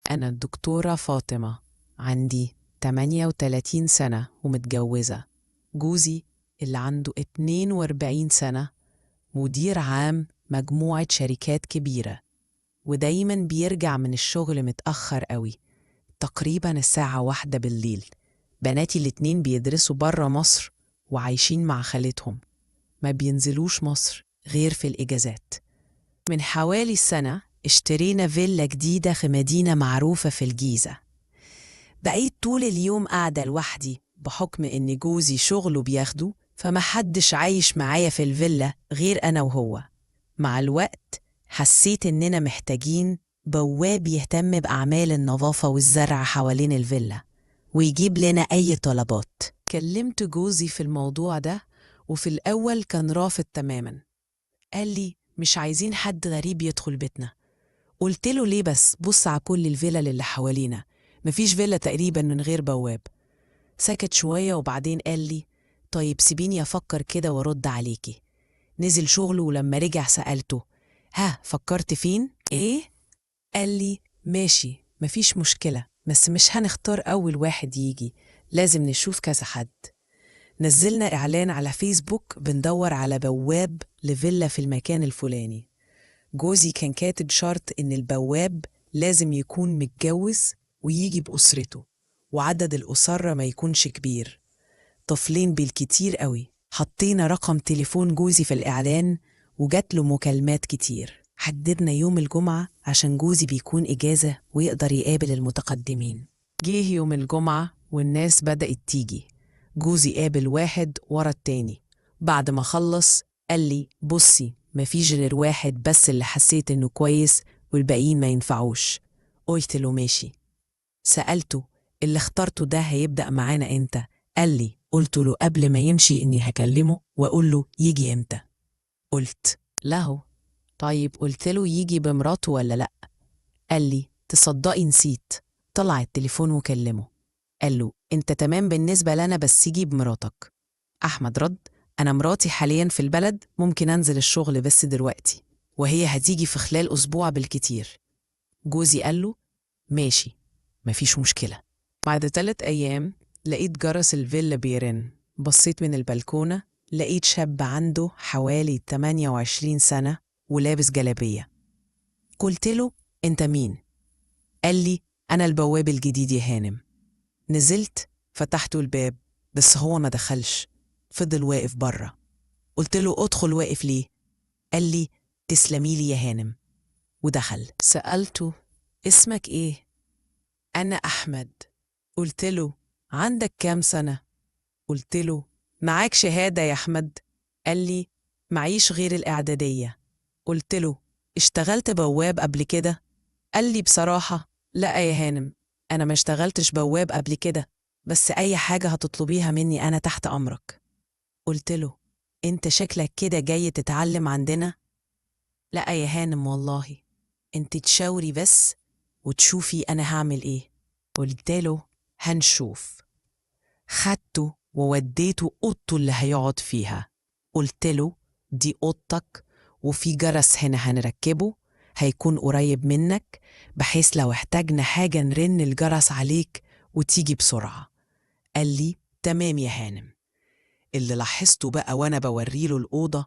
أنا الدكتورة فاطمة، عندي 38 سنة ومتجوزة. جوزي اللي عنده 42 سنة مدير عام مجموعة شركات كبيرة، ودايما بيرجع من الشغل متأخر قوي، تقريبا الساعة 1 بالليل. بناتي الاتنين بيدرسوا برا مصر وعايشين مع خالتهم، ما بينزلوش مصر غير في الإجازات. من حوالي سنة اشترينا فيلا جديدة في مدينة معروفة في الجيزة. بقيت طول اليوم قاعدة لوحدي بحكم إن جوزي شغله بياخده، فمحدش عايش معايا في الفيلا غير أنا وهو. مع الوقت حسيت إننا محتاجين بواب يهتم بأعمال النظافة والزرع حوالين الفيلا ويجيب لنا أي طلبات. كلمت جوزي في الموضوع ده، وفي الأول كان رافض تماما. قال لي مش عايزين حد غريب يدخل بيتنا. قلت له ليه بس؟ بص على كل الفيلل اللي حوالينا، مفيش فيلا تقريبا من غير بواب. سكت شوية وبعدين قال لي طيب سيبيني أفكر كده وارد عليكي. نزل شغله ولما رجع سألته ها فكرت فين؟ ايه؟ قال لي ماشي مفيش مشكلة، بس مش هنختار أول واحد يجي، لازم نشوف كذا حد. نزلنا إعلان على فيسبوك بندور على بواب لفيلا في المكان الفلاني. جوزي كان كاتب شرط إن البواب لازم يكون متجوز ويجي بأسرته، وعدد الأسرة ما يكونش كبير، طفلين بالكتير قوي. حطينا رقم تليفون جوزي في الإعلان وجات له مكالمات كتير. حددنا يوم الجمعة عشان جوزي بيكون إجازة ويقدر يقابل المتقدمين. جه يوم الجمعة والناس بدأت تيجي. جوزي قابل واحد ورا التاني. بعد ما خلص قال لي بصي مفيش غير واحد بس اللي حسيت إنه كويس والباقيين ما ينفعوش. قلت له ماشي. سألته اللي اخترته ده هيبدأ معانا إمتى؟ قال لي قلت له قبل ما يمشي إني هكلمه وأقول له يجي إمتى. قلت له طيب قلت له يجي بمراته ولا لأ؟ قال لي تصدقي نسيت. طلع التليفون وكلمه. قال له انت تمام بالنسبة لنا بس يجي بمراتك. أحمد رد أنا مراتي حاليا في البلد، ممكن أنزل الشغل بس دلوقتي، وهي هتيجي في خلال أسبوع بالكتير. جوزي قال له ماشي مفيش مشكلة. بعد 3 أيام لقيت جرس الفيلا بيرن. بصيت من البلكونة لقيت شاب عنده حوالي 28 سنة ولابس جلابية. قلت له انت مين؟ قال لي أنا البواب الجديد يا هانم. نزلت فتحت الباب بس هو ما دخلش، فضل واقف بره. قلت له ادخل، واقف ليه؟ قال لي تسلمي لي يا هانم، ودخل. سألته اسمك ايه؟ أنا أحمد. قلت له عندك كام سنة؟ قلت له معاك شهادة يا أحمد؟ قال لي معيش غير الإعدادية. قلت له اشتغلت بواب قبل كده؟ قال لي بصراحة لا يا هانم، أنا ما اشتغلتش بواب قبل كده، بس أي حاجة هتطلبيها مني أنا تحت أمرك. قلت له أنت شكلك كده جاي تتعلم عندنا؟ لا يا هانم والله، أنت تشاوري بس وتشوفي أنا هعمل إيه. قلت له هنشوف. خدته ووديته أوضته اللي هيقعد فيها. قلت له دي أوضتك وفي جرس هنا هنركبه، هيكون قريب منك بحيث لو احتاجنا حاجة نرن الجرس عليك وتيجي بسرعة. قال لي تمام يا هانم. اللي لاحظته بقى وأنا بوريله الأوضة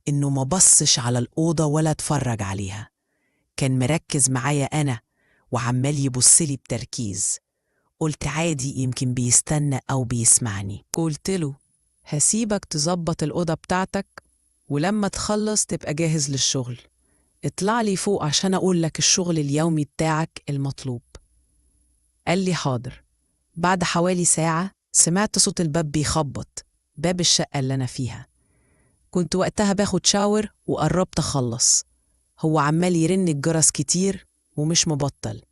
إنه ما بصش على الأوضة ولا اتفرج عليها، كان مركز معايا أنا وعمال يبصلي بتركيز. قلت عادي يمكن بيستنى أو بيسمعني. قلت له هسيبك تظبط الأوضة بتاعتك، ولما تخلص تبقى جاهز للشغل اطلع لي فوق عشان أقول لك الشغل اليومي بتاعك المطلوب. قال لي حاضر. بعد حوالي ساعة سمعت صوت الباب بيخبط، باب الشقة اللي أنا فيها. كنت وقتها باخد شاور وقربت أخلص، هو عمال يرن الجرس كتير ومش مبطل.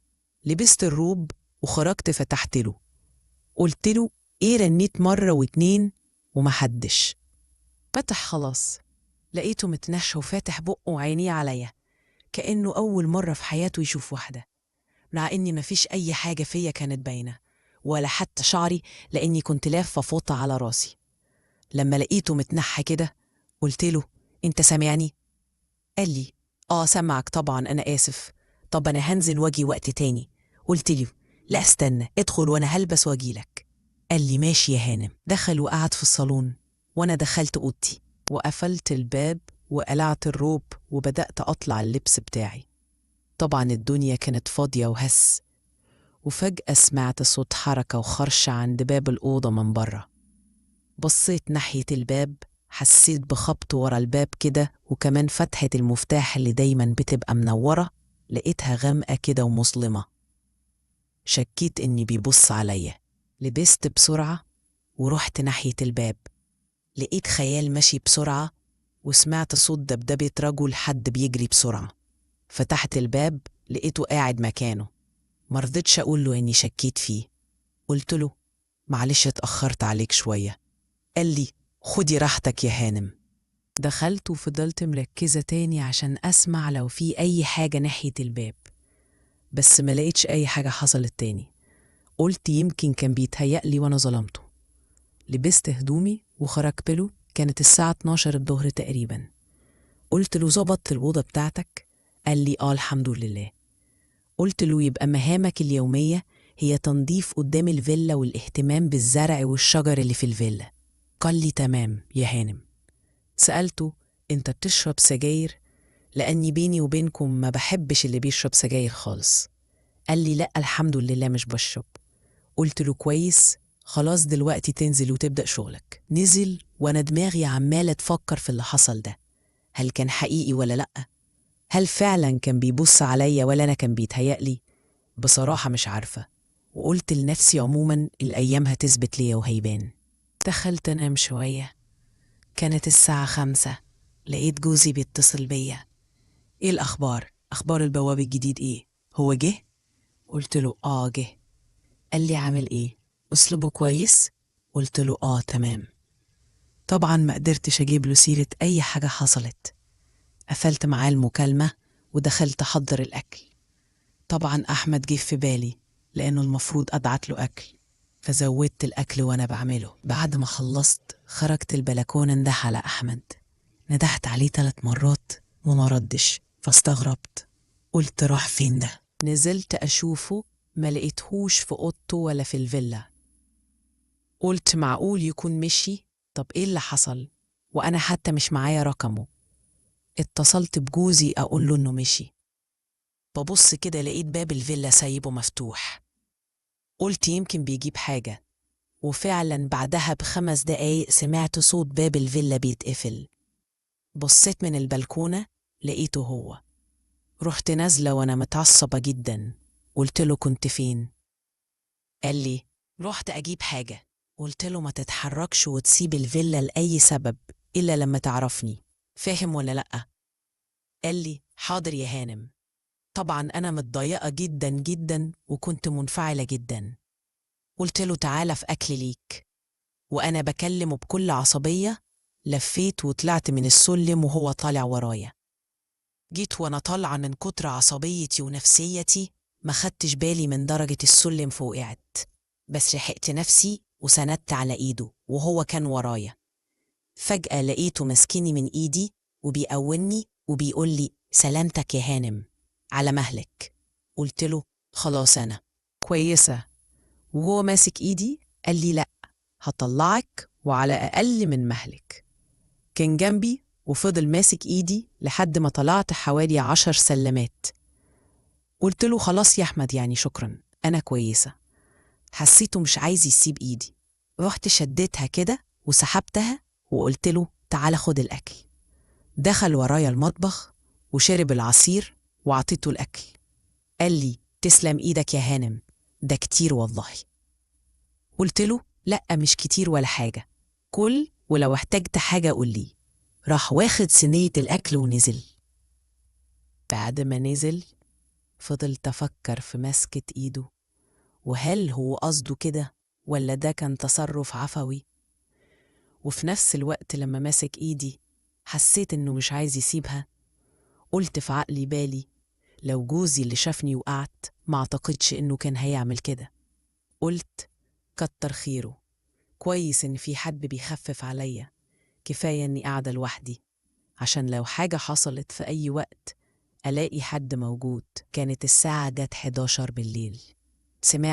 لبست الروب وخرجت فتحت له. قلت له ايه رنيت مرة واتنين ومحدش. فتح خلاص، لقيته متنشى وفاتح بقه وعينيه عليا كأنه أول مرة في حياته يشوف واحدة، مع إني مفيش أي حاجة فيا كانت باينة ولا حتى شعري لأني كنت لافة فوطة على راسي. لما لقيته متنحى كده قلت له انت سامعني؟ قال لي سمعك طبعا، أنا آسف، طب أنا هنزل واجي وقت تاني، قلت له لا استنى، ادخل وانا هلبس واجيلك. قال لي ماشي يا هانم. دخل وقعد في الصالون، وانا دخلت اوضتي وقفلت الباب وقلعت الروب وبدأت اطلع اللبس بتاعي. طبعا الدنيا كانت فاضية وهس، وفجأة سمعت صوت حركة وخرش عند باب الأوضة من بره. بصيت ناحية الباب، حسيت بخبط ورا الباب كده، وكمان فتحة المفتاح اللي دايما بتبقى منورة لقيتها غامقة كده ومظلمة. شكيت إني بيبص عليا. لبست بسرعة ورحت ناحية الباب. لقيت خيال ماشي بسرعة، وسمعت صوت دبدبة رجل حد بيجري بسرعة. فتحت الباب لقيته قاعد مكانه. مرضتش أقول له إني شكيت فيه. قلت له معلش اتأخرت عليك شوية. قال لي خدي راحتك يا هانم. دخلت وفضلت مركزة تاني عشان أسمع لو في أي حاجة ناحية الباب، بس ما لقيتش أي حاجة حصلت تاني. قلت يمكن كان بيتهيألي وأنا ظلمته. لبست هدومي وخرجت له، كانت الساعة 12 الظهر تقريبا. قلت له ظبطت الأوضة بتاعتك؟ قال لي الحمد لله. قلت له يبقى مهامك اليومية هي تنظيف قدام الفيلا والاهتمام بالزرع والشجر اللي في الفيلا. قال لي تمام يا هانم. سألته انت بتشرب سجاير؟ لأني بيني وبينكم ما بحبش اللي بيشرب سجاير خالص. قال لي لا الحمد لله مش بشرب. قلت له كويس، خلاص دلوقتي تنزل وتبدأ شغلك. نزل وأنا دماغي عمالة تفكر في اللي حصل ده. هل كان حقيقي ولا لأ؟ هل فعلا كان بيبص عليا ولا أنا كان بيتهيألي؟ بصراحة مش عارفة، وقلت لنفسي عموما الأيام هتثبت ليا وهيبان. دخلت أنام شوية. كانت الساعة 5. لقيت جوزي بيتصل بيا. إيه الأخبار؟ أخبار البواب الجديد إيه؟ هو جه؟ قلت له جه. قال لي عامل إيه؟ أسلوبه كويس؟ قلت له تمام. طبعا ما قدرتش أجيب له سيرة أي حاجة حصلت. قفلت معاه المكالمة ودخلت أحضر الأكل. طبعا أحمد جه في بالي لأنه المفروض أبعت له أكل، فزودت الأكل وأنا بعمله. بعد ما خلصت خرجت البلكونة ندح على أحمد. ندحت عليه 3 مرات وما ردش، فاستغربت. قلت راح فين ده؟ نزلت أشوفه، ما لقيتهوش في أوضته ولا في الفيلا. قلت معقول يكون مشي؟ طب إيه اللي حصل؟ وأنا حتى مش معايا رقمه. اتصلت بجوزي أقول له إنه مشي. ببص كده لقيت باب الفيلا سايبه مفتوح. قلت يمكن بيجيب حاجة، وفعلا بعدها ب5 دقايق سمعت صوت باب الفيلا بيتقفل. بصيت من البلكونة لقيته هو. رحت نازلة وأنا متعصبة جدا. قلت له كنت فين؟ قال لي رحت أجيب حاجة. قلت له ما تتحركش وتسيب الفيلا لأي سبب إلا لما تعرفني، فاهم ولا لأ؟ قال لي حاضر يا هانم. طبعا أنا متضايقة جدا جدا وكنت منفعلة جدا. قلت له تعالى في أكل ليك. وأنا بكلمه بكل عصبية لفيت وطلعت من السلم وهو طالع ورايا. جيت وأنا طالعة من كتر عصبيتي ونفسيتي ما خدتش بالي من درجة السلم فوقعت، بس لحقت نفسي وسندت على إيده وهو كان ورايا. فجأة لقيته مسكني من إيدي وبيقوني وبيقول لي سلامتك يا هانم، على مهلك. قلت له خلاص أنا كويسة. وهو ماسك إيدي قال لي لأ، هطلعك وعلى أقل من مهلك. كان جنبي وفضل ماسك إيدي لحد ما طلعت حوالي 10 سلمات. قلت له خلاص يا أحمد يعني شكرا أنا كويسة. حسيته مش عايز يسيب إيدي. رحت شديتها كده وسحبتها وقلت له تعال خد الأكل. دخل ورايا المطبخ وشرب العصير وعطيته الأكل. قال لي تسلم إيدك يا هانم، ده كتير والله. قلت له لأ مش كتير ولا حاجة، كل ولو احتجت حاجة قول لي. راح واخد صينية الأكل ونزل. بعد ما نزل فضلت أفكر في مسكة إيده، وهل هو قصده كده ولا ده كان تصرف عفوي؟ وفي نفس الوقت لما ماسك إيدي حسيت إنه مش عايز يسيبها. قلت في عقلي بالي لو جوزي اللي شافني وقعت ما أعتقدش إنه كان هيعمل كده. قلت كتر خيره، كويس إن في حد بيخفف عليا، كفاية إني قاعدة لوحدي عشان لو حاجة حصلت في أي وقت ألاقي حد موجود. كانت الساعة جت 11 بالليل. سمعت